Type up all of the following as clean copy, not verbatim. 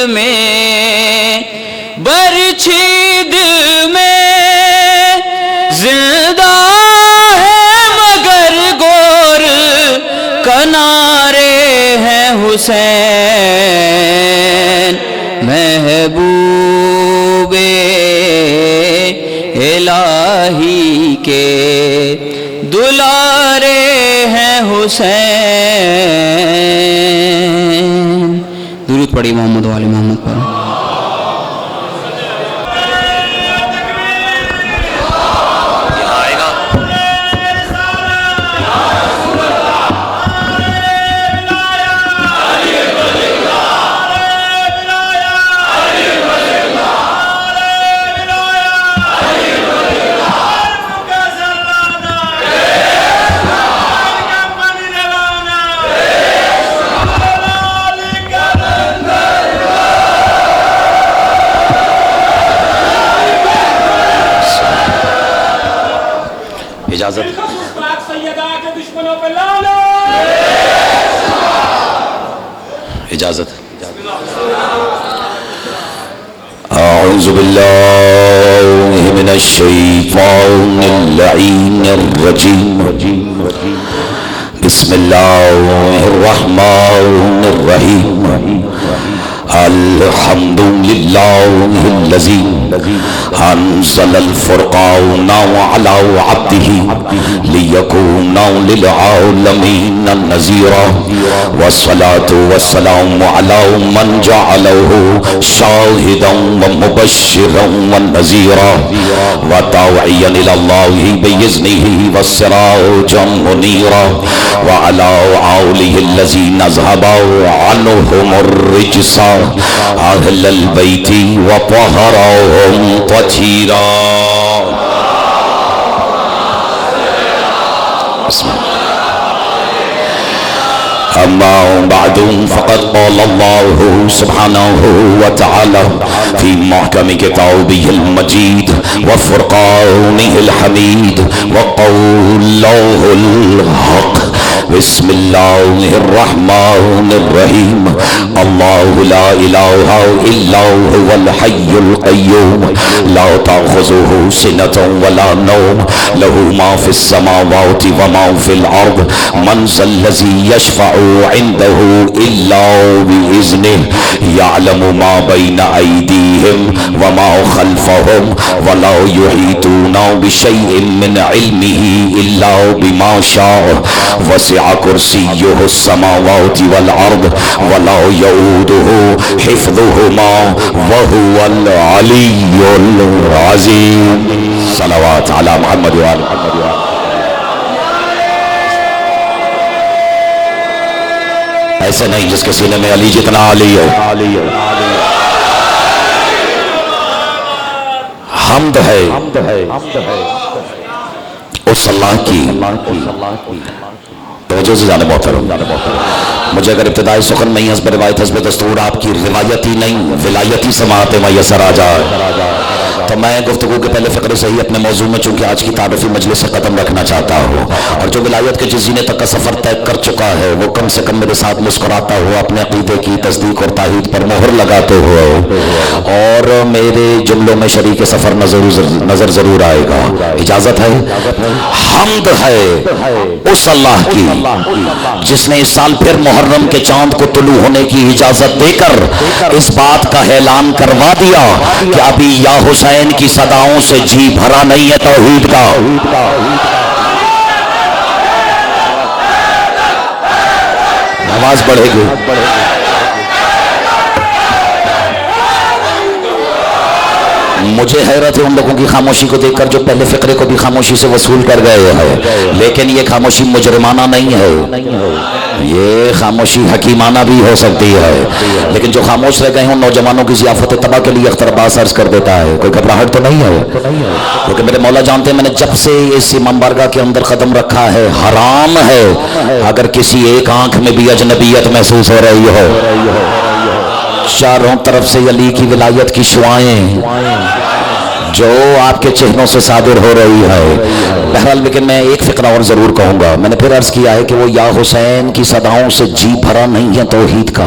میں برچھی دل میں زندہ ہے مگر گور کنارے ہیں حسین محبوب الہی کے دلارے ہیں حسین. درود پڑھی محمد و آل محمد پر. اجازت اجازت اعوذ باللہ من الشیطان اللعین الرجیم بسم اللہ الرحمن الرحیم الحمد للہ الذی انزل الفرقان على عبده ليكون للعالمین نذیرا والصلاة والسلام على من جعله شاہدا ومبشرا ونذیرا وداعیا الى اللہ بإذنه والسراجا منیرا وعلى آلہ الذین اذهبوا عنهم الرجس اہل البیت وطہرهم تطہیرا. بسم اللہ. اما بعد فقد قال اللہ سبحانہ وتعالی فی محکم کتابہ المجید وفرقانہ الحمید وقولہ الحق. بسم اللہ الرحمن الرحیم. اللہ لا الہ الا هو الحی القیوم لا تأخذہ سنة ولا نوم له ما فی السماوات وما فی الارض من ذا الذی یشفع عنده الا بإذنه يعلم ما بين أيديهم وما خلفهم ولا يحيطون بشيء من علمه إلا بما شاء وسع كرسيه السماوات والأرض ولا يؤوده حفظهما وهو العلي العظيم. صلوات على محمد وآل محمد. ایسے نہیں جس کے سینے میں علی جتنا علی ہو. حمد ہے اس اللہ کی. توجہ سے جانے محترم. مجھے اگر ابتدائی سخن میں ہی حسب روایت حسب دستور آپ کی روایتی نہیں ولایتی سماعت میسر آ جائے تو میں گفتگو کے پہلے فقرے سے ہی اپنے موضوع میں چونکہ آج کی تعارفی مجلس سے قدم رکھنا چاہتا ہوں اور جو ولایت کے جس زینے تک کا سفر طے کر چکا ہے وہ کم سے کم میرے ساتھ مسکراتا ہوا اپنے عقیدے کی تصدیق اور تائید پر مہر لگاتے ہوئے اور میرے جملوں میں شریک سفر نظر ضرور آئے گا. اجازت ہے. حمد ہے اس اللہ کی جس نے اس سال پھر محرم کے چاند کو طلوع ہونے کی اجازت دے کر اس بات کا اعلان کروا دیا کہ ابھی یا حسین کی صداؤں سے جی بھرا نہیں ہے توحید کا. آواز بڑھے گی. مجھے حیرت ہے ان لوگوں کی خاموشی کو دیکھ کر جو پہلے فقرے کو بھی خاموشی سے وصول کر گئے ہیں لیکن یہ خاموشی مجرمانہ نہیں ہے. یہ خاموشی حکیمانہ بھی ہو سکتی ہے لیکن جو خاموش رہ گئے ہیں ان نوجوانوں کی ضیافت تباہ کے لیے اختر عباس عرض کر دیتا ہے. کوئی گھبراہٹ تو نہیں ہے کیونکہ میرے مولا جانتے ہیں میں نے جب سے اس امام بارگاہ کے اندر قدم رکھا ہے حرام ہے اگر کسی ایک آنکھ میں بھی اجنبیت محسوس ہو رہی ہو. چاروں طرف سے علی کی ولایت کی شعائیں جو آپ کے چہروں سے صادر ہو رہی ہے. بہرحال لیکن میں ایک فقرہ اور ضرور کہوں گا. میں نے پھر عرض کیا ہے کہ وہ یا حسین کی صداؤں سے جی بھرا نہیں ہے توحید کا.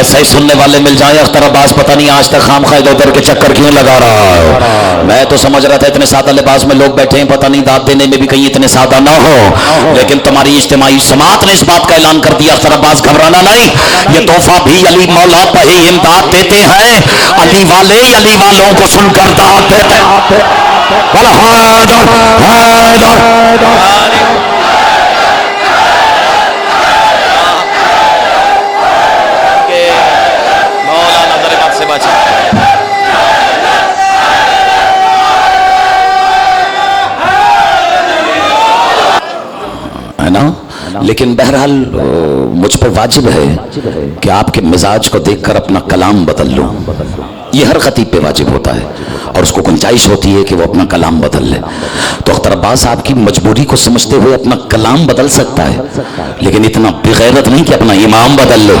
ایسا ہی سننے والے مل جائیں اختر عباس پتہ نہیں آج تک خام خواہ ادھر کے چکر کیوں لگا رہا ہے. میں تو سمجھ رہا تھا اتنے سادہ لباس میں لوگ بیٹھے ہیں پتہ نہیں داد دینے میں بھی کہیں اتنے سادہ نہ ہو, لیکن تمہاری اجتماعی سماعت نے اس بات کا اعلان کر دیا اختر عباس گھبرانا نہیں, یہ تحفہ بھی علی مولا پہ ہی امداد دیتے ہیں, علی والے علی والوں کو سن کر داد دیتے ہیں. لیکن بہرحال مجھ پر واجب ہے کہ آپ کے مزاج کو دیکھ کر اپنا کلام بدل لوں. یہ ہر خطیب پہ واجب ہوتا ہے اور اس کو گنجائش ہوتی ہے کہ وہ اپنا کلام بدل لے. تو اختر عباس آپ کی مجبوری کو سمجھتے ہوئے اپنا کلام بدل سکتا ہے, لیکن اتنا بغیرت نہیں کہ اپنا امام بدل لے.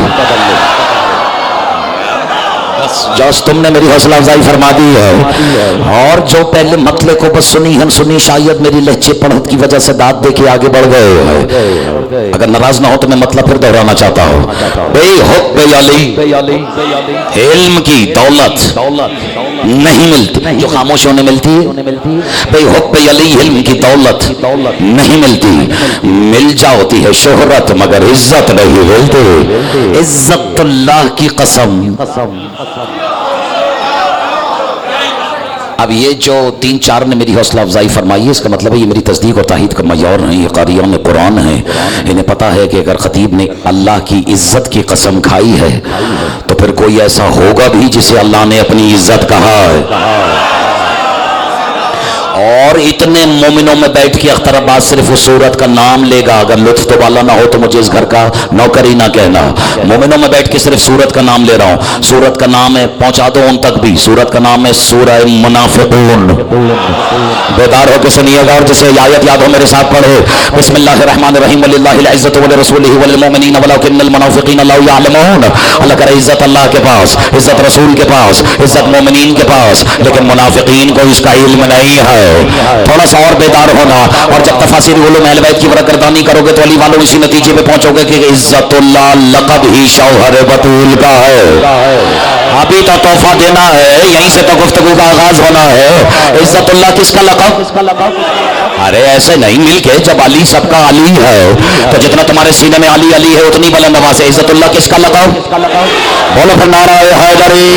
جس تم نے میری حوصلہ افزائی فرما دی ہے, اور جو پہلے مطلب کو بس سنی شاید میری لہجے پڑھت کی وجہ سے داد دے کے آگے بڑھ گئے ہیں, اگر ناراض نہ ہو تو میں مطلب پھر دہرانا چاہتا ہوں. بے حب علی علم کی دولت نہیں ملتی جو خاموشوں نے ملتی ہے. بے حب علی علم کی دولت نہیں ملتی, مل جاتی ہے شہرت مگر عزت نہیں ملتی. عزت اللہ کی قسم. اب یہ جو 3-4 نے میری حوصلہ افزائی فرمائی ہے, اس کا مطلب ہے یہ میری تصدیق اور تائید کا معیار ہیں, یہ قاریان قرآن ہیں, انہیں پتا ہے کہ اگر خطیب نے اللہ کی عزت کی قسم کھائی ہے تو پھر کوئی ایسا ہوگا بھی جسے اللہ نے اپنی عزت کہا ہے. اور اتنے مومنوں میں بیٹھ کے اختر عباس صرف اس سورت کا نام لے گا, اگر لطف تو والا نہ ہو تو مجھے اس گھر کا نوکر ہی نہ کہنا. مومنوں میں بیٹھ کے صرف سورت کا نام لے رہا ہوں. سورت کا نام ہے, پہنچا دو ان تک بھی, سورت کا نام ہے سورہ منافقون. بیدار ہو کے سنیے گا, اور جسے آیت یاد ہو میرے ساتھ پڑھے. بسم اللہ الرحمن الرحیم. وللہ العزت ولرسولہ وللمؤمنین ولکن المنافقین لا یعلمون. اللہ کرے عزت اللہ کے پاس, عزت رسول کے پاس, عزت مومنین کے پاس, لیکن منافقین کو اس کا علم نہیں ہے. تھوڑا سا اور بیدار ہونا, اور جب تفاسیر علوم اہل بیت کی برگردانی کرو گے تو علی والوں اسی نتیجے پہ پہنچو گے کہ عزت اللہ لقب ہی شوہر بطول کا ہے. ابھی تو تحفہ دینا ہے, یہیں سے تو گفتگو کا آغاز ہونا ہے. عزت اللہ کس کا لقب؟ ارے ایسے نہیں مل کے, جب علی سب کا علی ہے تو جتنا تمہارے سینے میں علی علی ہے اتنی بلند آواز ہے. عزت اللہ کس کا لقب؟ بولو پھر نعرہ حیدری.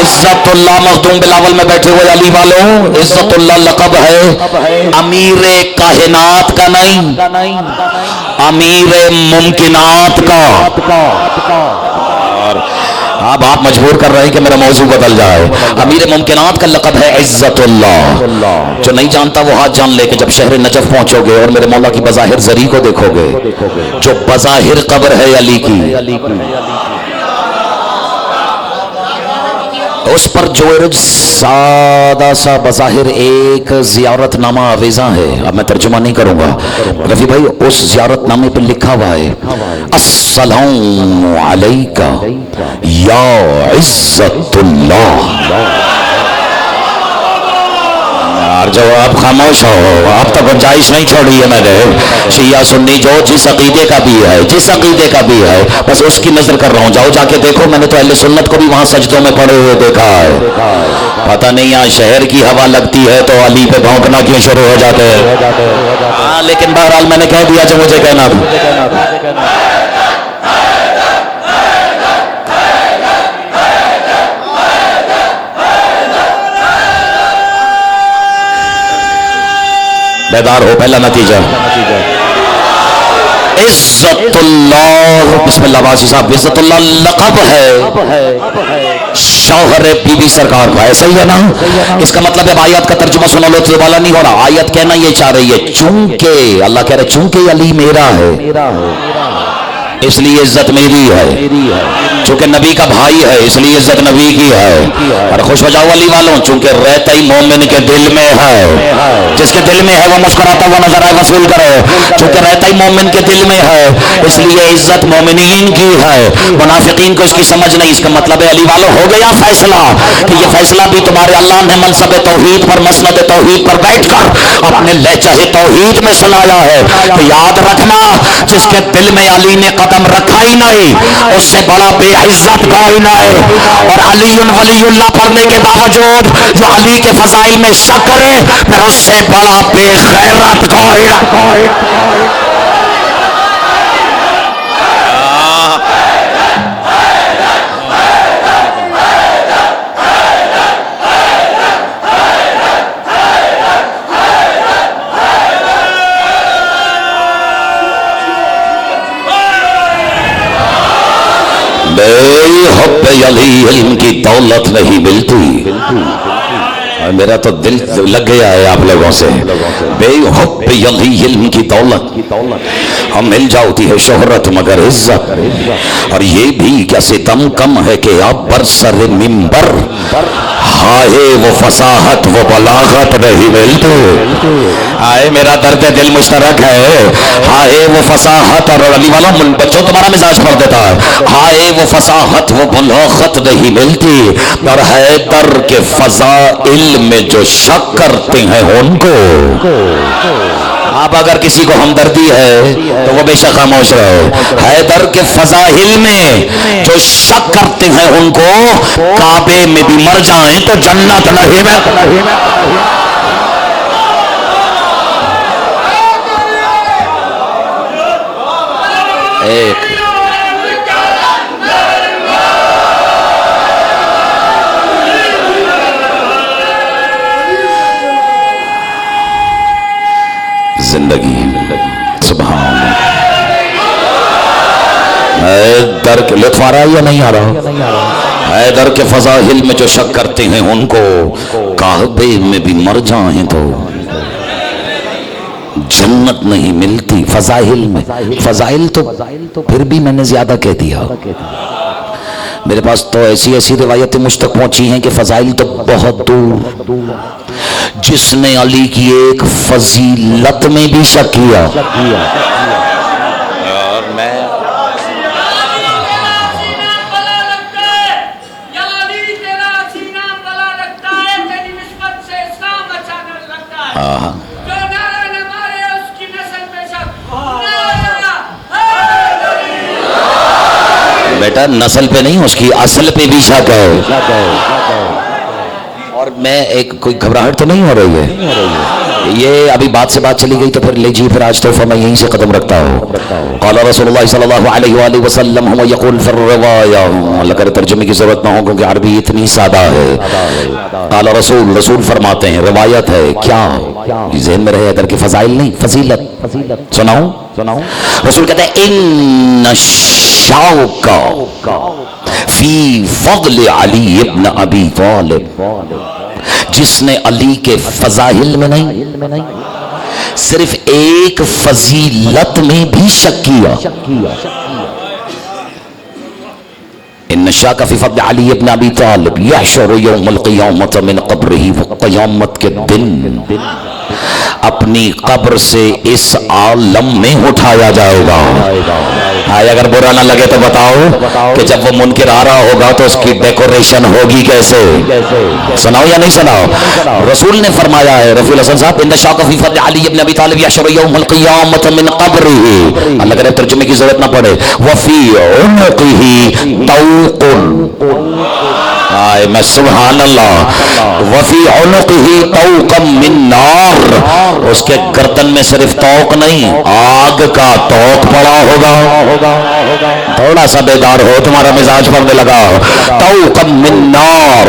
عزت اللہ مخدوم بلاول میں بیٹھے ہوئے علی والوں, عزت اللہ لقب ہے امیر کائنات کا نہیں, امیر ممکنات کا. اب آپ مجبور کر رہے ہیں کہ میرا موضوع بدل جائے. امیر ممکنات کا لقب ہے عزت اللہ. جو نہیں جانتا وہ ہاتھ جان لے کہ جب شہر نجف پہنچو گے اور میرے مولا کی بظاہر زری کو دیکھو گے, جو بظاہر قبر ہے علی کی, اس پر جو سادہ سا بظاہر ایک زیارت نامہ آویزاں ہے. اب میں ترجمہ نہیں کروں گا رفیع بھائی, اس زیارت نامے پہ لکھا ہوا ہے السلام علیکہ یا عزت اللہ. اور جو آپ خاموش ہو, آپ تو گنجائش نہیں چھوڑی ہے میں نے. شیعہ سنی جو جس عقیدے کا بھی ہے, جس عقیدے کا بھی ہے, بس اس کی نظر کر رہا ہوں. جاؤ جا کے دیکھو, میں نے تو اہل سنت کو بھی وہاں سجدوں میں پڑے ہوئے دیکھا ہے. پتہ نہیں یہاں شہر کی ہوا لگتی ہے تو علی پہ بھونکنا کیوں شروع ہو جاتے ہیں. ہاں لیکن بہرحال میں نے کہہ دیا جو مجھے کہنا تھا. بیدار ہو, پہلا نتیجہ عزت اللہ. بسم اللہ باسی صاحب, عزت اللہ لقب ہے شوہر بی بی سرکار کا. ایسا ہی ہے نا. اس کا مطلب ہے آیت کا ترجمہ سنو لو تو والا نہیں ہو رہا. آیت کہنا یہ چاہ رہی ہے چونکہ اللہ کہہ رہے چونکہ علی میرا ہے اس لیے عزت میری ہے, چونکہ نبی کا بھائی ہے اس لیے عزت نبی کی ہے. اور خوش ہو جاؤ علی والوں, چونکہ رہتا ہی مومن کے دل میں ہے. جس کے دل میں ہے وہ مسکراتا ہوا نظر آئے, وصول کرے. چونکہ رہتا ہی مومن کے دل میں ہے اس لیے عزت مومنین کی ہے. منافقین کو اس کی سمجھ نہیں. اس کا مطلب ہے علی والوں ہو گیا فیصلہ کہ یہ فیصلہ بھی تمہارے اللہ نے منصب توحید پر, مسند توحید پر بیٹھ کر اپنے لہجہ توحید میں سنایا ہے. تو یاد رکھنا, جس کے دل میں علی نے قدم رکھا ہی نہیں، اس سے بڑا بے عزت کوئی نہیں. اور علی ولی اللہ پڑھنے کے باوجود جو علی کے فضائل میں شک کرے پھر اس سے بڑا بے غیرت کوئی نہیں. حب علی علم کی دولت نہیں ملتی. میرا تو دل لگ گیا ہے آپ لوگوں سے. بے حب علی علم کی دولت ہم مل جاتی ہے شہرت مگر عزت. اور یہ بھی کیا ستم کم ہے کہ آپ برسر ممبر ہائے وہ فصاحت وہ بلاغت نہیں ملتی. آئے میرا درد دل مشترک ہے. ہائے وہ فصاحت اور علی والا بچوں تمہارا مزاج پڑھ دیتا ہے. ہائے وہ فصاحت وہ بلاغت نہیں ملتی. اور حیدر کے فضائل میں جو شک کرتے ہیں ان کو آپ اگر کسی کو ہمدردی ہے تو وہ بے شک خاموش رہے. حیدر کے فضائل میں جو شک کرتے ہیں ان کو کعبے میں بھی مر جائیں تو جنت نہیں میں. ایک زندگی سبحان حیدر کے لطف آ رہا ہے یا نہیں آ رہا؟ حیدر کے فضائل میں جو شک کرتے ہیں ان کو کعبے میں بھی مر جائیں تو جنت نہیں ملتی. فضائل میں فضائل تو پھر بھی میں نے زیادہ کہہ دیا. میرے پاس تو ایسی روایتیں مجھ تک پہنچی ہیں کہ فضائل تو بہت دور. جس نے علی کی ایک فضیلت میں بھی شک کیا اور میں بیٹا نسل پہ نہیں اس کی اصل پہ بھی شک ہے. اور میں ایک کوئی گھبراہٹ تو نہیں ہو رہی ہے. یہ ابھی بات سے بات چلی گئی تو پھر لیجیے پھر آج تحفہ میں یہیں سے قدم رکھتا ہوں. قال رسول اللہ صلی اللہ علیہ وآلہ وسلم ہم یقول فی الروایا. اللہ کرے ترجمے کی ضرورت نہ ہو کیونکہ عربی اتنی سادہ ہے. قال رسول فرماتے ہیں روایت ہے کیا ذہن میں رہے ادھر کی فضائل نہیں فضیلت سناؤں. رسول کہتے ہیں ان الشوق فی فضل علی ابن ابی طالب. جس نے علی کے فضائل میں نہیں صرف ایک فضیلت میں بھی شک کیا. ان الشاک فی فضل علی ابن ابی طالب یحشر یوم القیامت من قبرہ. وہ قیامت کے دن اپنی قبر سے اس عالم میں اٹھایا جائے گا. اگر برا نہ لگے تو بتاؤ کہ جب وہ منکر آ رہا ہوگا تو اس کی ڈیکوریشن ہوگی کیسے. سناؤ یا نہیں سناؤ. رسول نے فرمایا ہے رفیع الحسن صاحب ان الشاک فی فضل علی ابن ابی طالب یحشر یوم القیامت من قبرہ. اللہ کرے ترجمے کی ضرورت نہ پڑے. وفی عنقہ طوق. میں سبحان اللہ. وفی عنقہ طوق من نار. اس کے گردن میں صرف طوق نہیں آگ کا طوق پڑا ہوگا. تھوڑا سا بیدار ہو تمہارا مزاج پڑنے لگا. طوق من نار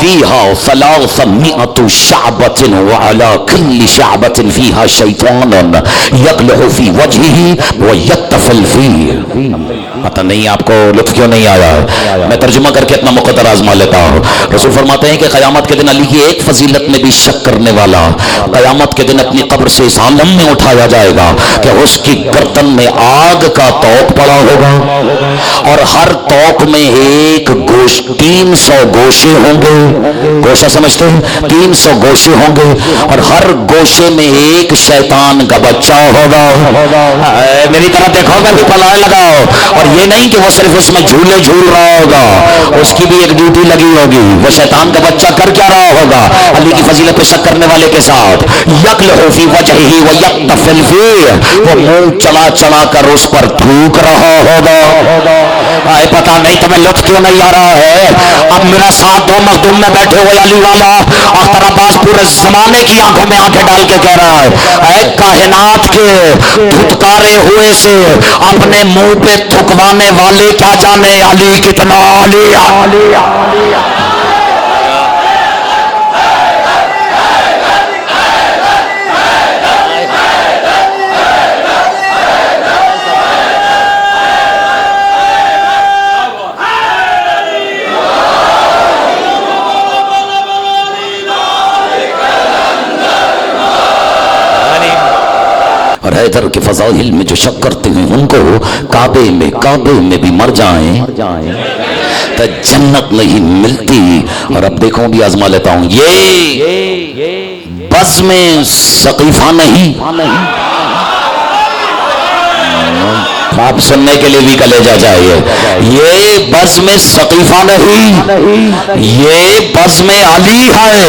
فیہا ثلاثمئۃ شعبۃ وعلی کل شعبۃ فیہا شیطان یقلع فی وجہہ ویتفل فیہ. پتہ نہیں آپ کو لطف کیوں نہیں آیا. میں ترجمہ کر کے اپنا مقدر آزما لیتا ہوں. رسول فرماتے ہیں کہ قیامت کے دن علی کی ایک فضیلت میں بھی شک کرنے والا قیامت کے دن اپنی قبر سے اس عالم میں اٹھایا جائے گا کہ اس کی گردن میں آگ کا طوق پڑا ہوگا اور ہر طوق میں ایک 300 گوشے ہوں گے. گوشہ سمجھتے ہیں 300 گوشے ہوں گے اور ہر گوشے میں ایک شیطان کا بچہ ہوگا. میری طرف دیکھو آنکھوں میں بھی پلائے لگاؤ. اور یہ نہیں کہ وہ صرف اس میں جھولے جھول رہا ہوگا, اس کی بھی ایک ڈیوٹی لگی ہوگی. وہ شیطان کا بچہ کر کیا رہا ہوگا علی کی فضیلت پہ شک کرنے والے کے ساتھ؟ یقلع فی وجہہ ویقتفل فیہ, وہ منہ چلا چلا کر اس پر تھوک رہا ہوگا. آئے پتہ نہیں تمہیں لطف کیوں نہیں آ رہا ہے؟ اب میرا ساتھ دو مخدوم میں بیٹھے ہوئے علی والا اختر عباس پورے زمانے کی آنکھوں میں آنکھیں ڈال کے کہہ رہا ہے, اے کائنات کے دھتکارے ہوئے سے اپنے منہ پہ تھکوانے والے کیا جانے علی کتنا علی. حیدر کے فضائل میں جو شک کرتے ہیں ان کو کعبے میں بھی مر جائیں تو جنت نہیں ملتی. اور اب دیکھو بھی آزما لیتا ہوں, یہ بزم سقیفہ نہیں. آپ سننے کے لیے بھی کلیجہ چاہیے. یہ بزم سقیفہ نہیں, یہ بزم علی ہے.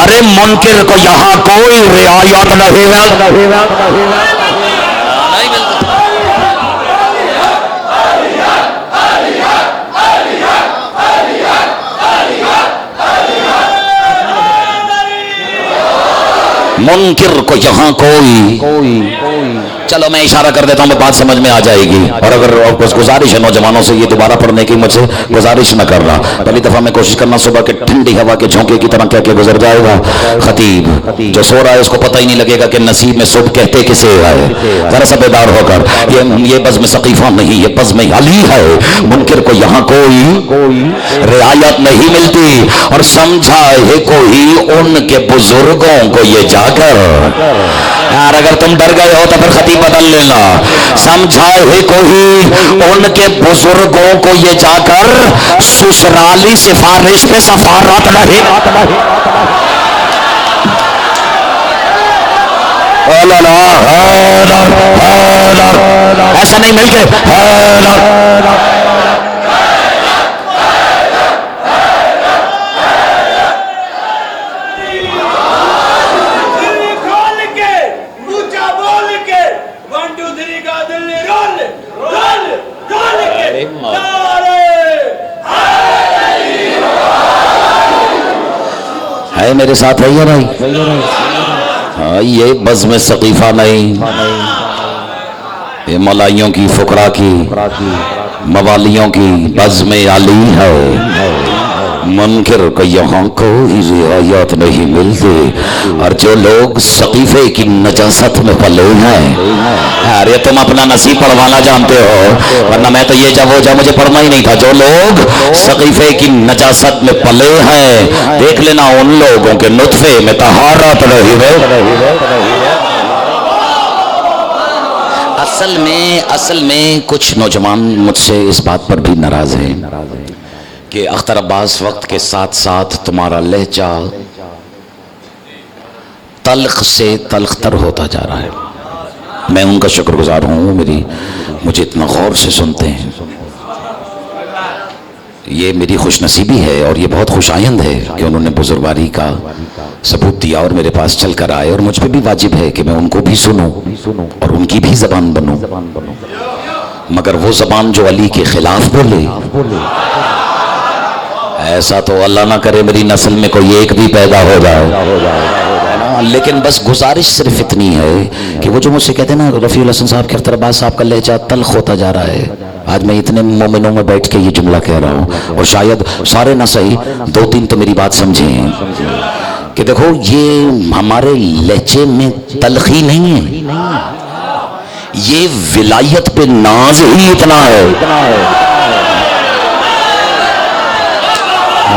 ارے منکر کو یہاں کوئی رعایت نہیں ہے. منکر کو یہاں کوئی. چلو میں اشارہ کر دیتا ہوں, بات سمجھ میں آ جائے گی. اور اگر گزارش ہے نوجوانوں سے یہ دوبارہ پڑھنے کی مجھ سے گزارش نہ کرنا. پہلی دفعہ میں کوشش کرنا صبح کے ٹھنڈی ہوا کے جھونکے کی طرح کیا گزر جائے گا. خطیب جو سو رہا ہے اس کو پتہ ہی نہیں لگے گا کہ نصیب میں صبح کہتے کسے آئے. ذرا سا بیدار ہو کر, یہ بزم سقیفہ نہیں, یہ بزم علی ہے. منکر کو یہاں کوئی رعایت نہیں ملتی. اور سمجھا ہے کوئی ان کے بزرگوں کو یہ جا کر, یار اگر تم ڈر گئے ہو تو پھر خطیب بدل لینا. سمجھا ہے کوئی ان کے بزرگوں کو یہ جا کر سسرالی سفارش پہ سفارت نہیں. ایسا نہیں مل کے ہے میرے ساتھ ہے یا نہیں؟ ہاں, یہ بزم سقیفہ نہیں, یہ ملائیوں کی فقراء کی موالیوں کی بزم علی ہے. منکر کو یہاں کوئی رعایت نہیں ملتی. اور جو لوگ سقیفے کی نجاست میں پلے ہیں, ارے تم اپنا نصیب پڑھوانا جانتے ہو, ورنہ میں تو یہ جب مجھے پڑھنا ہی نہیں تھا. جو لوگ سقیفے کی نجاست میں پلے ہیں, دیکھ لینا ان لوگوں کے نطفے میں طہارت رہی ہے. اصل میں کچھ نوجوان مجھ سے اس بات پر بھی ناراض ہیں کہ اختر عباس وقت کے ساتھ ساتھ تمہارا لہجہ تلخ سے تلخ تر ہوتا جا رہا ہے. میں ان کا شکر گزار ہوں, مجھے اتنا غور سے سنتے ہیں. یہ میری خوش نصیبی ہے اور یہ بہت خوش آئند ہے کہ انہوں نے بزرگواری کا ثبوت دیا اور میرے پاس چل کر آئے. اور مجھ پہ بھی واجب ہے کہ میں ان کو بھی سنوں اور ان کی بھی زبان بنوں, مگر وہ زبان جو علی کے خلاف بولے. ایسا تو اللہ نہ کرے میری نسل میں کوئی ایک بھی پیدا ہو جائے. لیکن بس گزارش صرف اتنی ہے کہ وہ جو مجھ سے کہتے ہیں نا رفیع الحسن صاحب کے اختر عباس صاحب کا لہجہ تلخ ہوتا جا رہا ہے, آج میں اتنے مومنوں میں بیٹھ کے یہ جملہ کہہ رہا ہوں, اور شاید سارے نہ صحیح 2-3 تو میری بات سمجھیں کہ دیکھو یہ ہمارے لہجے میں تلخی نہیں ہے, یہ ولایت پہ ناز ہی اتنا ہے.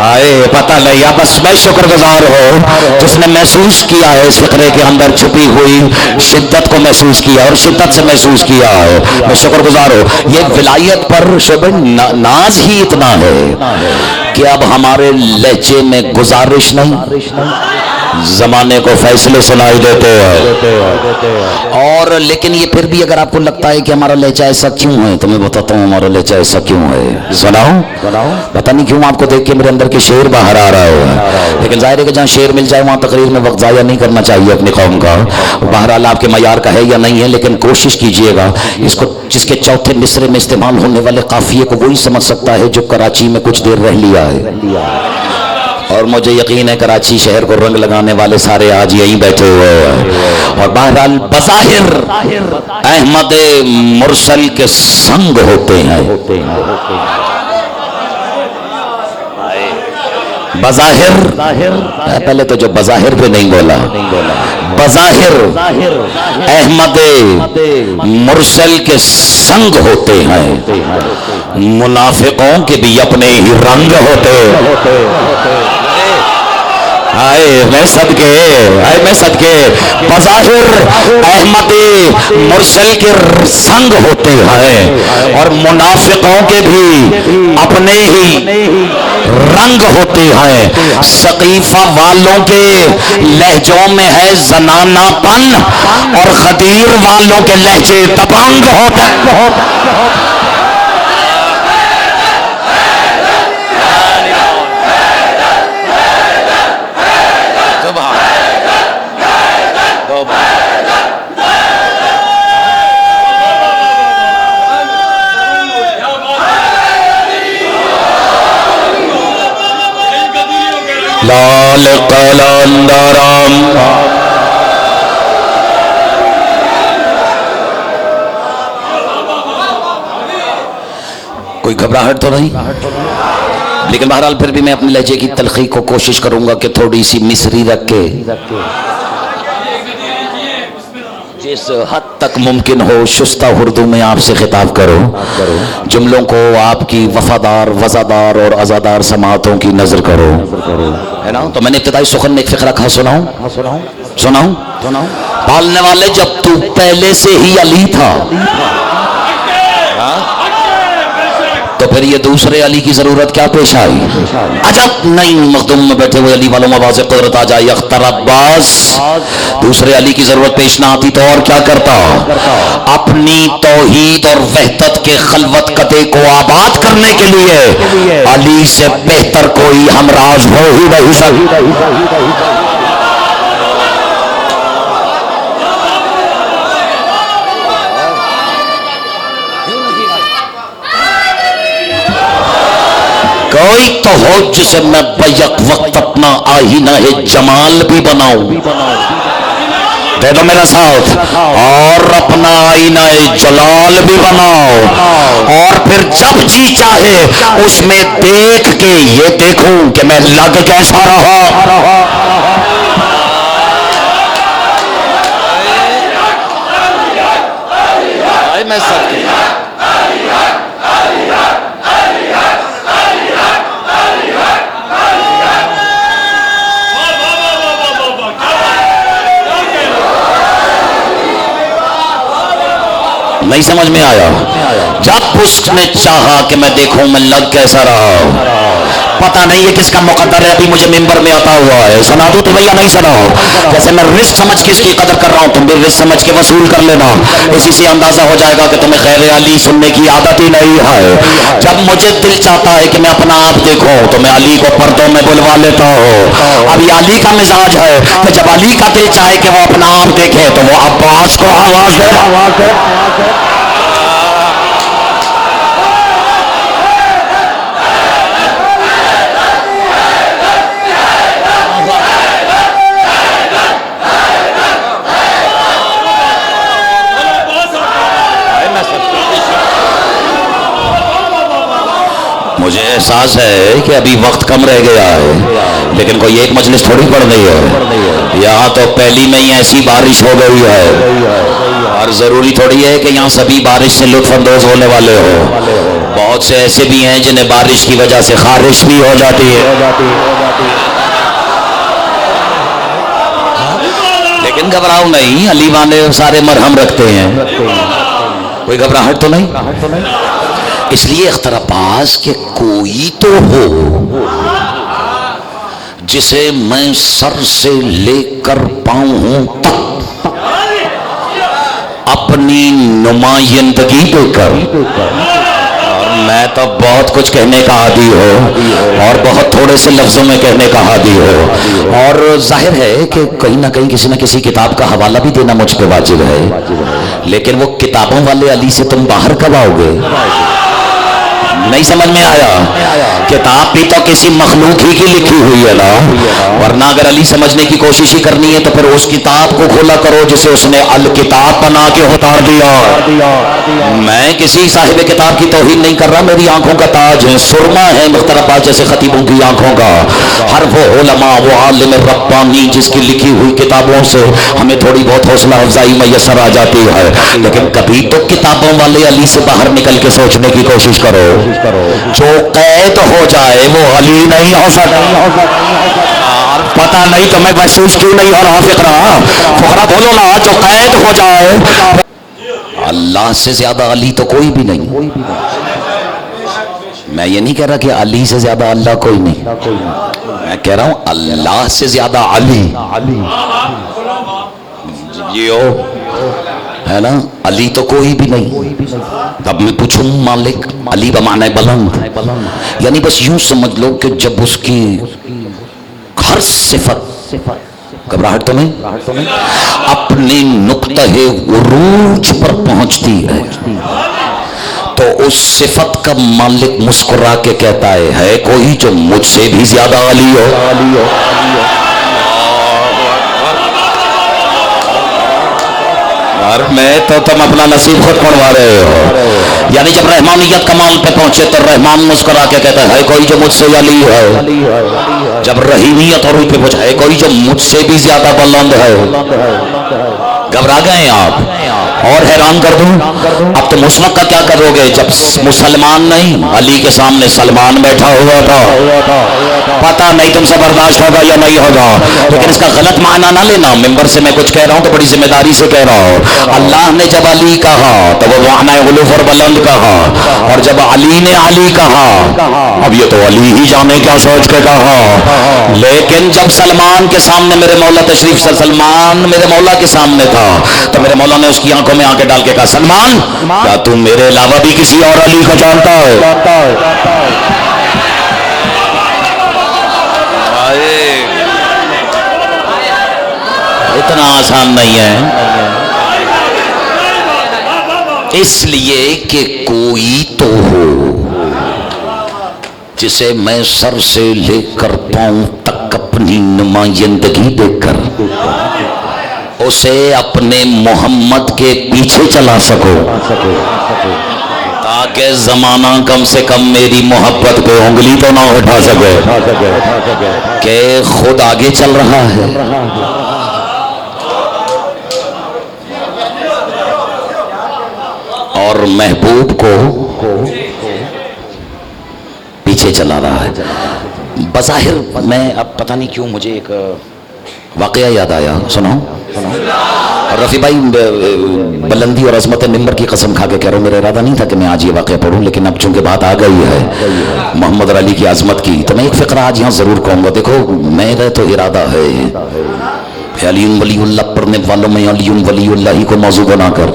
آئے پتہ نہیں, بس میں شکر گزار ہوں جس نے محسوس کیا ہے اس فقرے کے اندر چھپی ہوئی شدت کو محسوس کیا اور شدت سے محسوس کیا ہے. میں شکر گزار ہوں. یہ ولایت پر شعبہ ناز ہی اتنا ہے کہ اب ہمارے لہجے میں گزارش نہیں, زمانے کو فیصلے سنائی دیتے ہیں. اور لیکن یہ پھر بھی اگر آپ کو لگتا ہے کہ ہمارا لہجہ ایسا کیوں ہے تو میں بتاتا ہوں ہمارا لہجہ ایسا کیوں ہے. سناؤں پتہ نہیں کیوں آپ کو دیکھ کے میرے اندر کے شعر باہر آ رہا ہے، لیکن ظاہر ہے کہ جہاں شعر مل جائے وہاں تقریر میں وقت ضائع نہیں کرنا چاہیے اپنی قوم کا. بہرحال آپ کے معیار کا ہے یا نہیں ہے، لیکن کوشش کیجئے گا اس کو، جس کے چوتھے مصرے میں استعمال ہونے والے قافیے کو وہی سمجھ سکتا ہے جو کراچی میں کچھ دیر رہ لیا ہے. اور مجھے یقین ہے کراچی شہر کو رنگ لگانے والے سارے آج یہیں بیٹھے ہوئے ہیں. اور بہرحال بظاہر احمد مرسل کے سنگ ہوتے ہیں. بظاہر پہلے تو جو بظاہر پہ نہیں بولا، بظاہر احمد مرسل کے سنگ ہوتے ہیں، منافقوں کے بھی اپنے ہی رنگ ہوتے. آئے میں صدقے بظاہر احمد مرسل کے سنگ ہوتے ہیں اور منافقوں کے بھی اپنے ہی رنگ ہوتے ہیں. سقیفہ والوں کے لہجوں میں ہے زنانہ پن اور غدیر والوں کے لہجے دبنگ ہوتے ہیں. لال قلندرم کوئی گھبراہٹ تو نہیں، لیکن بہرحال پھر بھی میں اپنے لہجے کی تلخی کو کوشش کروں گا کہ تھوڑی سی مصری رکھ کے جس حد تک ممکن ہو شستہ اردو میں آپ سے خطاب کرو، جملوں کو آپ کی وفادار وزادار اور ازادار سماعتوں کی نظر کرو، ہے نا. تو میں نے ابتدائی سخن میں ایک فقرہ کہا، سناؤں پالنے والے جب تو پہلے سے ہی علی تھا تو پھر یہ دوسرے علی کی ضرورت کیا پیش آئی؟ عجب نہیں مخدوم میں بیٹھے ہوئے علی والوں میں واضح قدرت آ جائے. اختر عباس دوسرے علی کی ضرورت پیش نہ آتی تو اور کیا کرتا؟ اپنی توحید اور وحدت کے خلوت قدے کو آباد کرنے کے لیے علی سے بہتر کوئی ہمراز ہو ہی نہیں سکتا. کوئی تو ہو جسے میں بیک وقت اپنا آئینہ جمال بھی بناؤں، دے دو میرا ساتھ، اور اپنا آئینہ جلال بھی بناؤ، اور پھر جب جی چاہے اس میں دیکھ کے یہ دیکھوں کہ میں لگ کیسا رہا. میں سب کے نہیں سمجھ میں آیا. جب اس نے چاہا کہ میں دیکھوں میں لگ کیسا رہا. پتہ نہیں ہے کس کا مقدر ہے، ابھی مجھے ممبر میں آتا ہوا ہے. سنا دو تو بھیا نہیں سناؤ. جیسے میں رزق سمجھ کے اس کی قدر کر رہا ہوں، تم بھی رزق سمجھ کے وصول کر لینا. اسی سے اندازہ ہو جائے گا کہ تمہیں خیر علی سننے کی عادت ہی نہیں ہے. جب مجھے دل چاہتا ہے کہ میں اپنا آپ دیکھوں تو میں علی کو پردوں میں بلوا لیتا ہوں. اب یہ علی کا مزاج ہے کہ جب علی کا دل چاہے کہ وہ اپنا آپ دیکھے تو وہ عباس کو آواز دے. مجھے احساس ہے کہ ابھی وقت کم رہ گیا ہے، لیکن کوئی ایک مجلس تھوڑی پڑ رہی ہے. یہاں تو پہلی میں ہی ایسی بارش ہو گئی ہے، اور ضروری تھوڑی ہے کہ یہاں سبھی بارش سے لطف اندوز ہونے والے ہو. بہت سے ایسے بھی ہیں جنہیں بارش کی وجہ سے خارش بھی ہو جاتی ہے. لیکن گھبراؤ نہیں، علی والے سارے مرہم رکھتے ہیں، کوئی گھبراہٹ تو نہیں. اس لیے اختر عباس کہ کوئی تو ہو جسے میں سر سے لے کر پاؤں تک اپنی نمائندگی دے کر، میں تو بہت کچھ کہنے کا عادی ہو اور بہت تھوڑے سے لفظوں میں کہنے کا عادی ہو، اور ظاہر ہے کہ کہیں نہ کہیں کسی نہ کسی کتاب کا حوالہ بھی دینا مجھ پہ واجب ہے، لیکن وہ کتابوں والے علی سے تم باہر کب آؤ گے؟ نہیں سمجھ میں آیا؟ کتاب بھی تو کسی مخلوق ہی کی لکھی ہوئی ہے نا، ورنہ اگر علی سمجھنے کی کوشش ہی کرنی ہے تو پھر اس کتاب کو کھولا کرو جسے اس نے الکتاب بنا کے اتار دیا۔ میں کسی صاحب کتاب کی توہین نہیں کر رہا، میری آنکھوں کا تاج ہے، سرما ہے مختلفات جیسے خطیبوں کی آنکھوں کا، ہر وہ علماء وہ عالم ربانی جس کی لکھی ہوئی کتابوں سے ہمیں تھوڑی بہت حوصلہ افزائی میسر آ جاتی ہے، لیکن کبھی تو کتابوں والے علی سے باہر نکل کے سوچنے کی کوشش کرو۔ جو قید ہو جائے وہ علی نہیں ہو سکتا۔ پتہ نہیں تمہیں محسوس کیوں نہیں ہو رہا فقرا بولو نا، جو قید ہو جائے۔ اللہ سے زیادہ علی تو کوئی بھی نہیں۔ میں یہ نہیں کہہ رہا کہ علی سے زیادہ اللہ کوئی نہیں، میں کہہ رہا ہوں اللہ سے زیادہ علی ہے نا، علی تو کوئی بھی نہیں۔ اب میں پوچھوں مالک، علی بمعنی بلند، یعنی بس یوں سمجھ لو کہ جب اس کی ہر صفت، گھبراہٹ تو نہیں، اپنے نقطہ عروج پر پہنچتی ہے تو اس صفت کا مالک مسکرا کے کہتا ہے کوئی جو مجھ سے بھی زیادہ علی ہو۔ میں تو تم اپنا نصیب خود پڑھوا رہے ہو، یعنی جب رحمانیت کمال پہ پہنچے تو رحمان مسکرا کے کہتا ہے کوئی جو مجھ سے علی ہے، جب رحیمیت عروج پہ پہنچے کوئی جو مجھ سے بھی زیادہ بلند ہے۔ گھبرا گئے آپ؟ اور حیران کر دوں، اب تم اس وقت کا کیا کرو گے جب مسلمان نہیں، علی کے سامنے سلمان بیٹھا ہوا تھا، پتہ نہیں تم سے برداشت ہوگا یا نہیں ہوگا، لیکن اس کا غلط معنی نہ لینا، ممبر سے میں کچھ کہہ رہا ہوں تو بڑی ذمہ داری سے کہہ رہا ہوں۔ اللہ نے جب علی کہا تو وہ معنی غلوف اور بلند کہا، اور جب علی نے علی کہا اب یہ تو علی ہی جانے کیا سوچ کے کہا، لیکن جب سلمان کے سامنے میرے مولا تشریف، سلمان میرے مولا کے سامنے تھا تو میرے مولا نے اس کی آنکھوں میں آنکھیں ڈال کے کہا سلمان کیا تم میرے علاوہ بھی کسی اور علی کو جانتا ہے؟ اتنا آسان نہیں ہے، اس لیے کہ کوئی تو ہو جسے میں سر سے لے کر پاؤں تک اپنی نمائندگی دے کر اسے اپنے محمد کے پیچھے چلا سکو، تاکہ زمانہ کم سے کم میری محبت پہ انگلی تو نہ اٹھا سکے کہ خود آگے چل رہا ہے۔ اور محبوب کو پیچھے چلا رہا ہے۔ بظاہر میں اب پتہ نہیں کیوں مجھے ایک واقعہ یاد آیا، سنو۔ رفیع بھائی بلندی اور عظمت ممبر کی قسم کھا کے کہہ رہا ہوں، میرا ارادہ نہیں تھا کہ میں آج یہ واقعہ پڑھوں، لیکن اب چونکہ بات آ گئی ہے محمد اور علی کی عظمت کی تو میں ایک فقرہ آج یہاں ضرور کہوں گا۔ دیکھو میرا تو ارادہ ہے علی ولی اللہ پڑھنے والوں میں علی ولی اللہ ہی کو موضوع بنا کر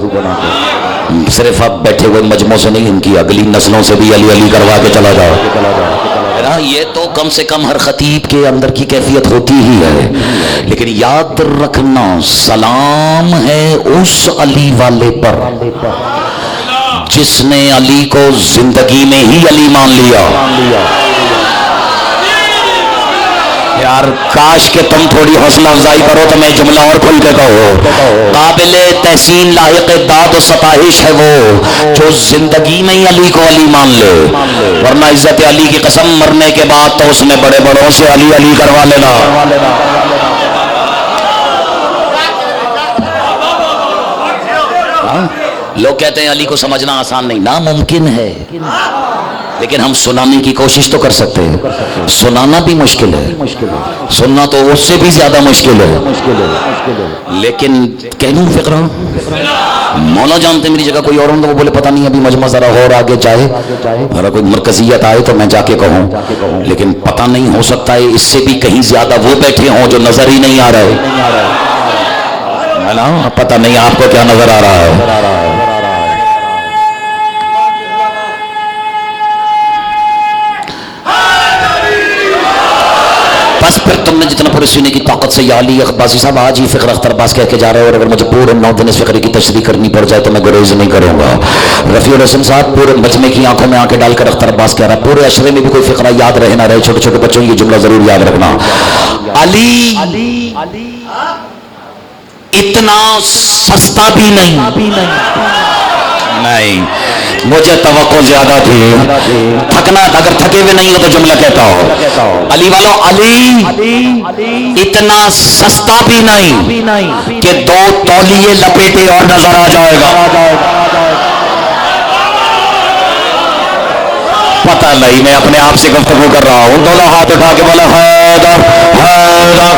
صرف آپ بیٹھے ہوئے مجموع سے نہیں، ان کی اگلی نسلوں سے بھی علی علی کروا کے چلا جاؤ۔ یہ تو کم سے کم ہر خطیب کے اندر کی کیفیت ہوتی ہی ہے، لیکن یاد رکھنا سلام ہے اس علی والے پر جس نے علی کو زندگی میں ہی علی مان لیا۔ یار کاش کہ تم تھوڑی حوصلہ افزائی کرو تو میں جملہ اور کھل کے کہو، قابل تحسین لائق داد و ستائش ہے وہ جو زندگی میں ہی علی کو علی مان لے، ورنہ عزت علی کی قسم مرنے کے بعد تو اس نے بڑے بڑوں سے علی علی کروا لینا۔ لوگ کہتے ہیں علی کو سمجھنا آسان نہیں، ناممکن ہے، لیکن ہم سنانے کی کوشش تو کر سکتے ہیں۔ سنانا بھی مشکل ہے، سننا تو اس سے بھی زیادہ مشکل ہے، لیکن کہہ دوں فقرہ مولا جانتے میری جگہ کوئی اور ہوں تو وہ بولے پتہ نہیں ابھی مجمع ذرا اور آگے جائے، اگر کوئی مرکزیت آئے تو میں جا کے کہوں، لیکن پتہ نہیں، ہو سکتا ہے اس سے بھی کہیں زیادہ وہ بیٹھے ہوں جو نظر ہی نہیں آ رہے، ہے نا؟ پتہ نہیں آپ کو کیا نظر آ رہا ہے۔ بس پھر تم نے جتنا پورے سینے کی طاقت سے یا علی اقباسی صاحب آج ہی فقر اختر عباس کہہ کے جا رہے ہو، اور اگر مجھے پورے 9 دن اس فقرے کی تشریح کرنی پڑ جائے تو میں گریز نہیں کروں گا۔ رفیع الحسن صاحب پورے مجمع کی آنکھوں میں آنکھیں ڈال کر اختر عباس کہہ رہا ہے پورے عشرے میں بھی کوئی فقرہ یاد رہے نہ رہے، چھوٹے چھوٹے بچوں یہ جملہ ضرور یاد رکھنا، علی اتنا سستا بھی نہیں، مجھے توقع زیادہ تھی، تھکنا اگر تھکے ہوئے نہیں ہو تو جملہ کہتا ہو، علی والو علی اتنا سستا بھی نہیں کہ 2 تولیے لپیٹے اور نظر آ جائے گا، پتہ نہیں، میں اپنے آپ سے گفتگو کر رہا ہوں، دونوں ہاتھ اٹھا کے بولا حیدر حیدر۔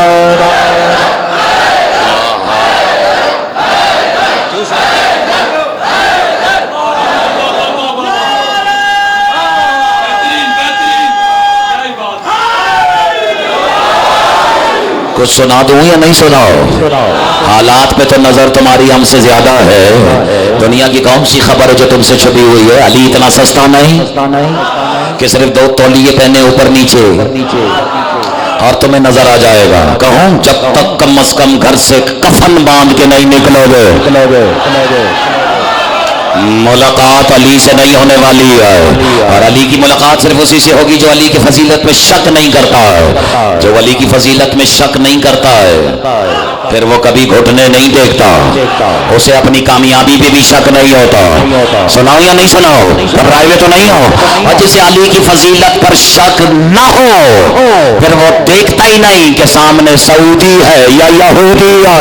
کچھ سنا دوں یا نہیں سناؤ؟ حالات پہ تو نظر تمہاری ہم سے زیادہ ہے، دنیا کی کون سی خبر ہے جو تم سے چھپی ہوئی ہے؟ علی اتنا سستا نہیں کہ صرف 2 تولیے پہنے اوپر نیچے اور تمہیں نظر آ جائے گا۔ کہوں جب تک کم از کم گھر سے کفن باندھ کے نہیں نکلو گے ملاقات علی سے نہیں ہونے والی ہے، اور علی کی ملاقات صرف اسی سے ہوگی جو علی کی فضیلت میں شک نہیں کرتا ہے، جو علی کی فضیلت میں شک نہیں کرتا ہے پھر وہ کبھی گھٹنے نہیں دیکھتا، اسے اپنی کامیابی پہ بھی شک نہیں ہوتا۔ سناؤ یا نہیں سناؤ؟ گھبرائے ہوئے تو نہیں ہو؟ اور جسے علی کی فضیلت پر شک نہ ہو پھر وہ دیکھتا ہی نہیں کہ سامنے سعودی ہے یا یہودی ہے۔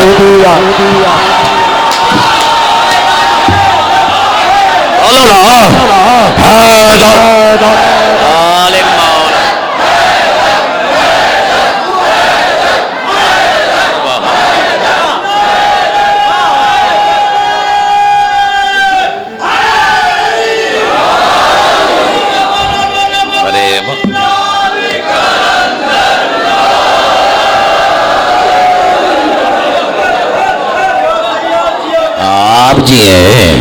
آپ جی ہیں،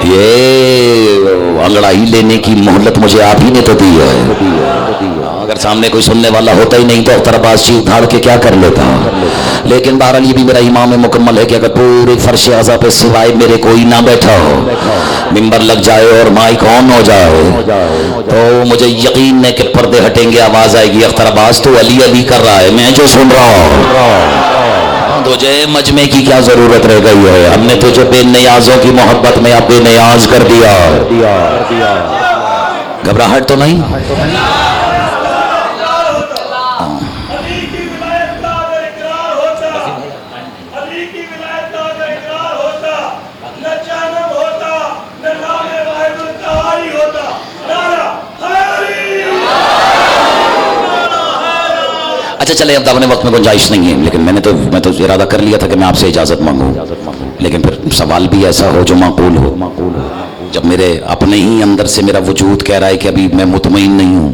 یہ انگڑائی لینے کی مہلت مجھے آپ ہی نے تو دی ہے، اگر سامنے کوئی سننے والا ہوتا ہی نہیں تو اختر عباس چیخ دھاڑ کے کیا کر لیتا، لیکن بہرحال یہ بھی میرا امام مکمل ہے کہ اگر پورے فرش اعضا پہ سوائے میرے کوئی نہ بیٹھا ہو، ممبر لگ جائے اور مائک آن ہو جائے تو مجھے یقین ہے کہ پردے ہٹیں گے، آواز آئے گی اختر عباس تو علی علی کر رہا ہے، میں جو سن رہا ہوں تجھے مجمع کی کیا ضرورت رہ گئی ہے؟ ہم نے تجھے بے نیازوں کی محبت میں اب بے نیاز کر دیا، گھبراہٹ تو نہیں؟ اچھا چلے اب اپنے وقت میں گنجائش نہیں ہے، لیکن میں تو ارادہ کر لیا تھا کہ میں آپ سے اجازت مانگوں، لیکن پھر سوال بھی ایسا ہو جو معقول ہو، جب میرے اپنے ہی اندر سے میرا وجود کہہ رہا ہے کہ ابھی میں مطمئن نہیں ہوں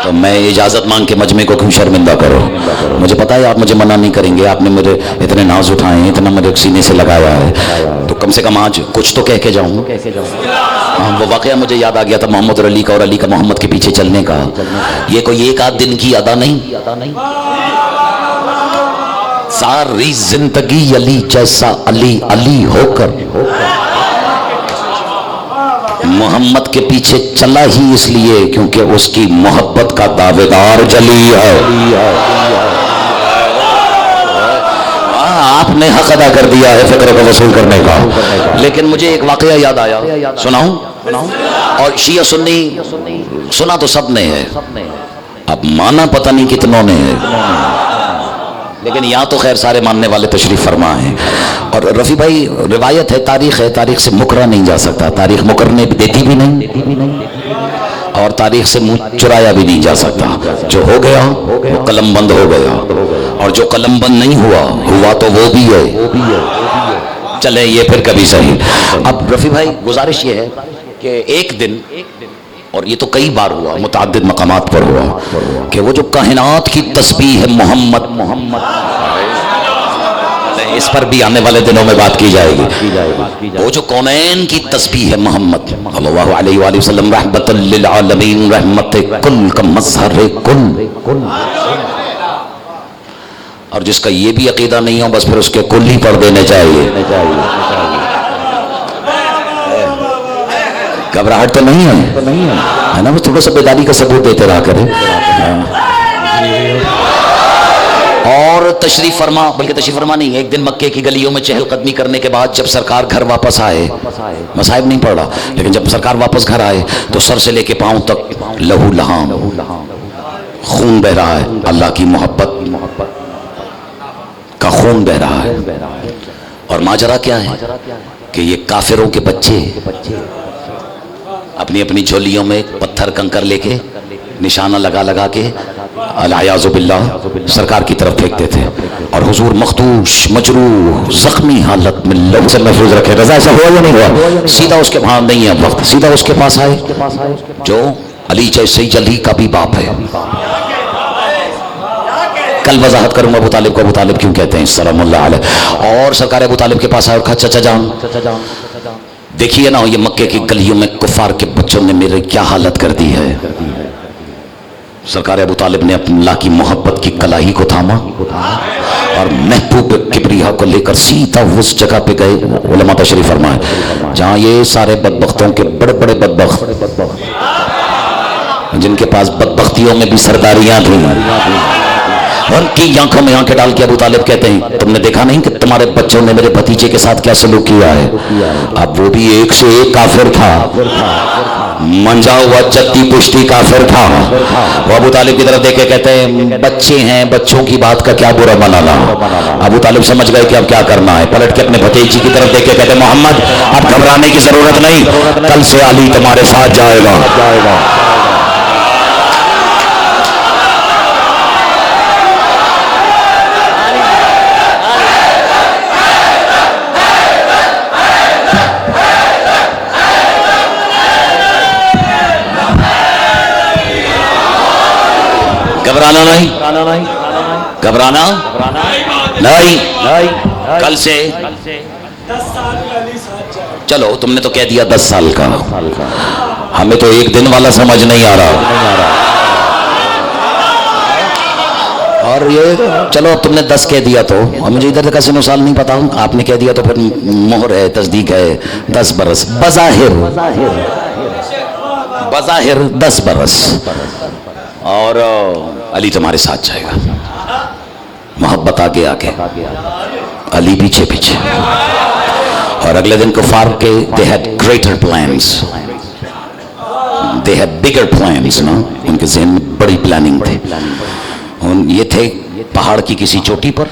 تو میں اجازت مانگ کے مجمع کو کیوں شرمندہ کرو؟ مجھے پتا ہے آپ مجھے منع نہیں کریں گے، آپ نے میرے اتنے ناز اٹھائے ہیں، اتنا میرے سینے سے لگایا ہے، تو کم سے کم آج کچھ تو کہہ کے جاؤں۔ ہاں وہ واقعہ مجھے یاد آ گیا تھا محمد علی کا اور علی کا محمد کے پیچھے چلنے کا، یہ کوئی ایک آدھ دن کی ادا نہیں، ساری زندگی علی جیسا علی علی ہو کر محمد کے پیچھے چلا ہی اس لیے کیونکہ اس کی محبت کا دعوے دار جلی ہے۔ آپ نے حق ادا کر دیا ہے فکر کو وصول کرنے کا، لیکن مجھے ایک واقعہ یاد آیا، سناؤں؟ اور شیعہ سنی سنا تو سب نے ہے، اب مانا پتہ نہیں کتنوں نے ہے۔ لیکن یہاں تو خیر سارے ماننے والے تشریف فرما ہیں. اور رفیع بھائی روایت ہے، تاریخ سے مکرا نہیں جا سکتا، تاریخ مکرنے دیتی بھی نہیں اور تاریخ سے منہ چرایا بھی نہیں جا سکتا. جو ہو گیا وہ قلم بند ہو گیا، اور جو قلم بند نہیں ہوا تو وہ بھی ہے. چلے یہ پھر کبھی صحیح. اب رفیع بھائی گزارش یہ ہے کہ ایک دن، اور یہ تو کئی بار ہوا، متعدد مقامات پر ہوا، کہ وہ جو کائنات کی تسبیح ہے محمد، اس پر بھی آنے والے دنوں میں بات کی جائے گی. وہ جو کونین کی تسبیح ہے محمد صلی اللہ علیہ وآلہ وسلم، رحمت للعالمین، رحمت کل کا مظہر کل، اور جس کا یہ بھی عقیدہ نہیں ہو بس پھر اس کے کل ہی پڑھ دینے چاہیے. گھبراہٹ تو نہیں ہے نا، بس تھوڑا سا بیداری کا ثبوت دیتے رہا کرے. اور تشریف فرما، بلکہ تشریف فرما نہیں، ایک دن مکے کی گلیوں میں چہل قدمی کرنے کے بعد جب سرکار گھر واپس آئے، مصائب نہیں پڑ رہا، لیکن جب سرکار واپس گھر آئے تو سر سے لے کے پاؤں تک لہو لہام، خون بہ رہا ہے، اللہ کی محبت کا خون بہ رہا ہے. اور ماجرا کیا ہے کہ یہ کافروں کے بچے اپنی اپنی جھولیوں میں پتھر کنکر لے کے نشانہ لگا کے العیاذ باللہ سرکار کی طرف پھینکتے تھے، اور حضور مخدوش مجروح زخمی حالت میں لوگ سے محفوظ رکھے. رضا ایسا ہوا یا نہیں ہوا؟ سیدھا اس کے وہاں نہیں ہے وقت، سیدھا اس کے پاس آئے جو علی جیسے علی کا بھی باپ ہے. کل وضاحت کروں گا ابو طالب کو ابو طالب کیوں کہتے ہیں سلام اللہ علیہ. اور سرکار ابو طالب کے پاس آئے اور کہا چچا جان دیکھیے نا یہ مکے کی گلیوں میں کفار کے بچوں نے میرے کیا حالت کر دی ہے. سرکار ابو طالب نے اپنے اللہ کی محبت کی کلاہی کو تھاما اور محبوب کبریہ کو لے کر سیدھا اس جگہ پہ گئے. علماء تشریف فرمائے جہاں یہ سارے بدبختوں کے بڑے بڑے بدبخت جن کے پاس بدبختیوں میں بھی سرداریاں تھیں، ان کی آنکھوں میں آنکھیں ڈال کے ابو طالب کہتے ہیں تم نے دیکھا نہیں کہ تمہارے بچوں نے میرے بھتیجے کے ساتھ کیا سلوک کیا ہے. اب وہ بھی ایک سے ایک کافر تھا، منجا ہوا چتی پشتی کافر تھا. وہ ابو طالب کی طرف دیکھ کے کہتے ہیں بچے ہیں، بچوں کی بات کا کیا برا منانا. ابو طالب سمجھ گئے کہ اب کیا کرنا ہے، پلٹ کے اپنے بھتیجی کی طرف دیکھ کے کہتے ہیں محمد اب گھبرانے کی ضرورت نہیں، کل سے علی تمہارے ساتھ جائے گا. گھبرانا نہیں، گھبرانا نہیں، کل سے چلو تم نے تو کہہ دیا 10 سال کا، ہمیں تو ایک دن والا سمجھ نہیں آ رہا. اور یہ چلو تم نے 10 کہہ دیا تو مجھے ادھر کا سن سال نہیں پتا، آپ نے کہہ دیا تو پھر مہر ہے، تصدیق ہے 10 برس بظاہر 10 برس، اور علی تمہارے ساتھ جائے گا. محبت آگے آگے، علی پیچھے پیچھے. اور اگلے دن کفار کے they had greater plans, they had bigger plans, نا ان کے ذہن میں بڑی پلاننگ تھی. یہ تھے پہاڑ کی کسی چوٹی پر،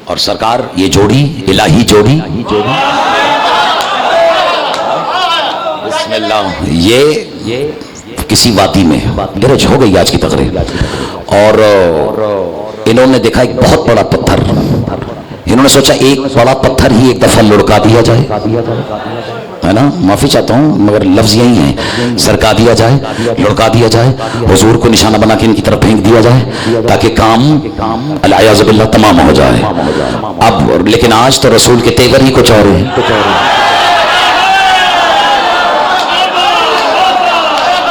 اور سرکار یہ جوڑی الہی جوڑی بسم اللہ یہ کسی وادی میں گرج ہو گئی آج کی تقریر، اور انہوں نے دیکھا ایک بہت بڑا پتھر. انہوں نے سوچا ایک بڑا پتھر ہی ایک دفعہ لڑکا دیا جائے، ہے نا، معافی چاہتا ہوں مگر لفظ یہی ہے، سرکا دیا جائے، لڑکا دیا جائے، حضور کو نشانہ بنا کے ان کی طرف پھینک دیا جائے تاکہ کام العیاذ باللہ تمام ہو جائے. اب لیکن آج تو رسول کے تیور ہی کچھ اور ہیں.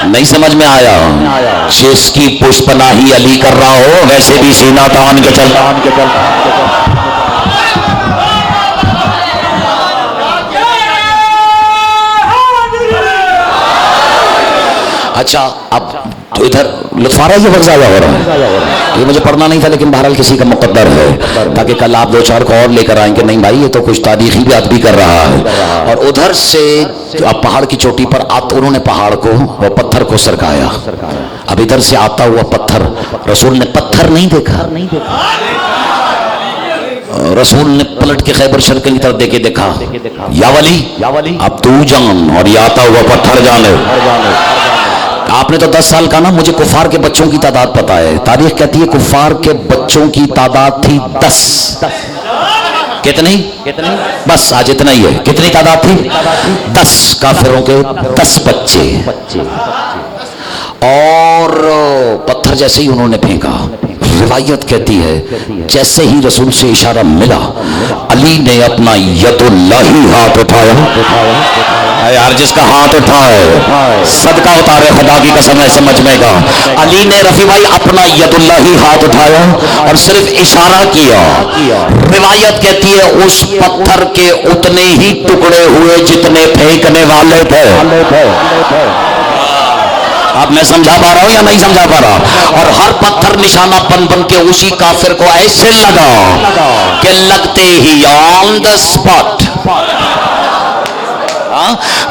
نہیں سمجھ میں آیا، جس کی پشت پناہی علی کر رہا ہو ویسے بھی سینہ تان کے چل. اچھا اب تو ادھر لطف آ رہا ہے، یہ وقت ضائع ہو رہا ہے، یہ مجھے پڑھنا نہیں تھا لیکن بہرحال کسی کا مقدر ہے تاکہ کل آپ 2-4 کو اور لے کر آئیں کہ نہیں بھائی یہ تو کچھ تاریخی بات بھی کر رہا ہے. اور ادھر سے اب پہاڑ کی چوٹی پر انہوں نے پہاڑ کو وہ پتھر کو سرکایا. اب ادھر سے آتا ہوا پتھر، رسول نے پتھر نہیں دیکھا، رسول نے پلٹ کے خیبر شرقی کی طرف دیکھے دیکھا، یا ولی اب تو جان اور یہ آتا ہوا پتھر جانے۔ آپ نے تو 10 سال کا نا، مجھے کفار کے بچوں کی تعداد پتا ہے، تاریخ کہتی ہے کفار کے بچوں کی تعداد تھی 10۔ کتنی؟ بس آج اتنا ہی ہے۔ کتنی تعداد تھی؟ 10 کافروں کے 10 بچے، اور پتھر جیسے ہی انہوں نے پھینکا، روایت کہتی ہے جیسے ہی رسول سے اشارہ ملا، علی نے اپنا ید اللہ ہاتھ اٹھایا۔ یار جس کا ہاتھ اٹھا ہے صدقہ اتارے خدا کی قسم ہے سمجھ میں گا۔ علی نے رفیع بھائی اپنا ید اللہ ہاتھ اٹھایا اور صرف اشارہ کیا۔ روایت کہتی ہے اس پتھر کے اتنے ہی ٹکڑے ہوئے جتنے پھینکنے والے تھے۔ اب میں سمجھا پا رہا ہوں یا نہیں سمجھا پا رہا؟ اور ہر پتھر نشانہ بن بن کے اسی کافر کو ایسے لگا کہ لگتے ہی آن دا اسپاٹ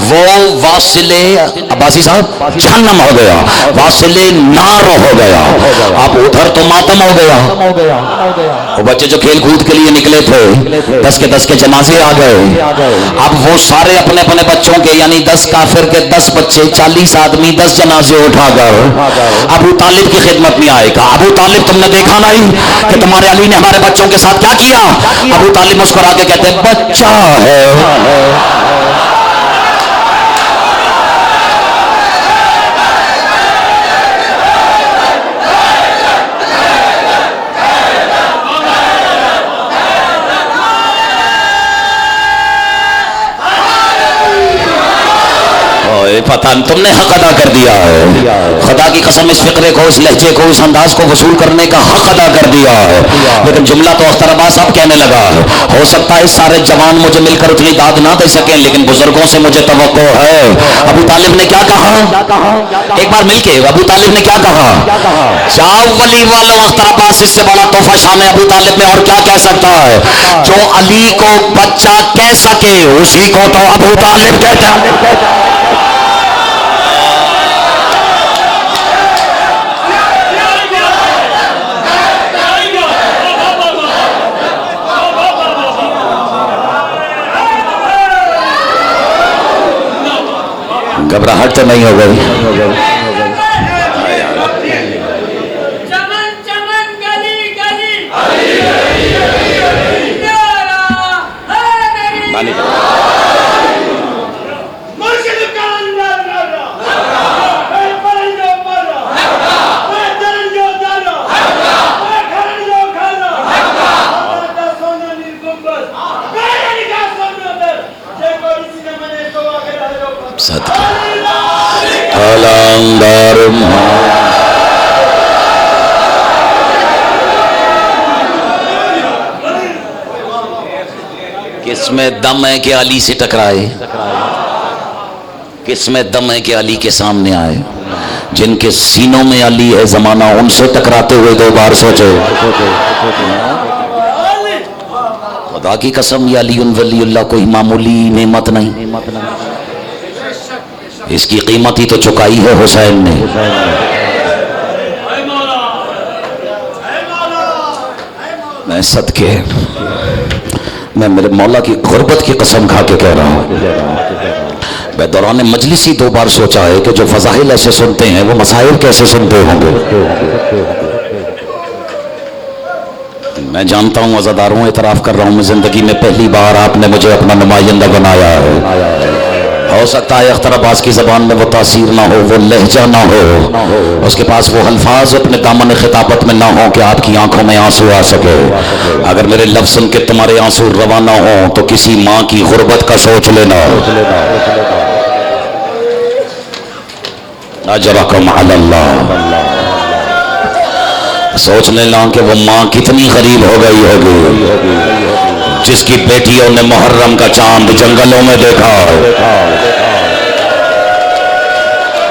وہ واصل عباسی صاحب جہنم ہو گیا، واصل نار ہو گیا۔ اب ادھر تو ماتم ہو گیا، وہ بچے جو کھیل کود کے لیے نکلے تھے 10 کے 10 کے جنازے آ گئے۔ اب وہ سارے اپنے اپنے بچوں کے، یعنی 10 کافر کے 10 بچے، 40 آدمی 10 جنازے اٹھا کر ابو طالب کی خدمت میں آئے۔ کہا ابو طالب تم نے دیکھا نہیں کہ تمہارے علی نے ہمارے بچوں کے ساتھ کیا کیا؟ ابو طالب مسکرا کے کہتے بچہ ہے۔ پتہ تم نے حق ادا کر دیا ہے، خدا کی قسم اس فقرے کو، اس لہجے کو، اس انداز کو وصول کرنے کا حق ادا کر دیا ہے۔ لیکن جملہ تو اختر عباس اب کہنے لگا، ہو سکتا ہے سارے جوان مجھے مل کر اتنی داد نہ دے سکیں، لیکن بزرگوں سے مجھے توقع ہے۔ ابو طالب نے کیا کہا؟ ایک بار مل کے ابو طالب نے کیا کہا؟ جاؤ ولی والو، اختر عباس اس سے بڑا تحفہ شان ابو طالب میں اور کیا کہہ سکتا ہے؟ جو علی کو بچہ کہہ سکے اسی کو تو ابو طالب کہتا ہے۔ گھبراہٹ تو نہیں ہو گئی؟ کس میں دم ہے کہ علی سے ٹکرائے؟ کس میں دم ہے کہ علی کے سامنے آئے؟ جن کے سینوں میں علی ہے زمانہ ان سے ٹکراتے ہوئے 2 بار سوچے۔ خدا کی قسم یہ علی ولی اللہ کوئی معمولی نعمت نہیں، اس کی قیمت ہی تو چکائی ہے حسین نے۔ میں صدقے میں میرے مولا کی غربت کی قسم کھا کے کہہ رہا ہوں، میں دوران مجلس ہی 2 بار سوچا ہے کہ جو فضائل ایسے سنتے ہیں وہ مسائل کیسے سنتے ہوں گے۔ میں جانتا ہوں عزاداروں، اعتراف کر رہا ہوں، میں زندگی میں پہلی بار آپ نے مجھے اپنا نمائندہ بنایا ہے۔ ہو سکتا ہے اختر عباس کی زبان میں وہ تاثیر نہ ہو، وہ لہجہ نہ ہو، اس کے پاس وہ الفاظ اپنے دامن خطابت میں نہ ہو کہ آپ کی آنکھوں میں آنسو آ سکے۔ اگر میرے لفظ سن کے تمہارے آنسو روانہ ہوں تو کسی ماں کی غربت کا سوچ لینا۔ اجرکم علی اللہ، سوچ لینا کہ وہ ماں کتنی غریب ہو گئی ہوگی جس کی بیٹیوں نے محرم کا چاند جنگلوں میں دیکھا۔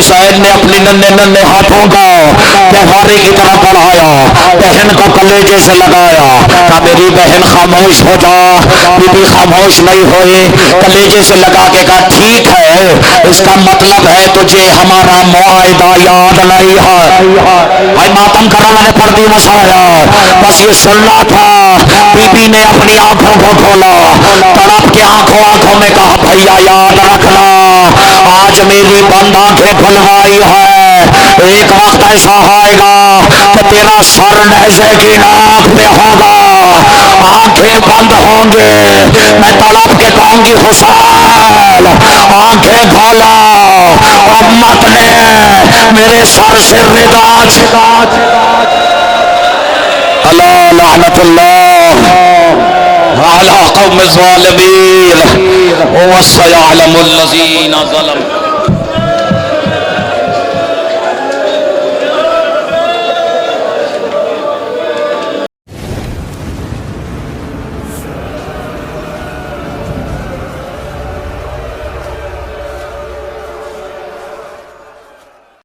حسین نے اپنی ننھے ننھے ہاتھوں کو تہوارے کی طرح بڑھایا، بہن کو کلیجے سے لگایا، کہا میری بہن خاموش ہو جا، بی بی خاموش نہیں ہوئی، کلیجے سے لگا کے کہا ٹھیک ہے، اس کا مطلب ہے تجھے ہمارا معاہدہ یاد نہیں ہے۔ بھائی ماتم کرنے نے پردی مسایا، بس یہ سننا تھا۔ بی بی نے اپنی آنکھوں کو کھولا، تڑپ کے آنکھوں میں کہا بھیا یاد رکھنا، آج میری بند آنکھیں کھلوائی ہے، ایک وقت ایسا آئے گا کہ تیرا سر نیزے کی ناک پہ ہوگا، آنکھیں بند ہوں گے، میں تڑپ کے کہوں گی حسین آنکھیں کھولا، امت نے میرے سر سے ردا اللہ لعنت اللہ علی قوم الظالمین وسيعلم الذين ظلموا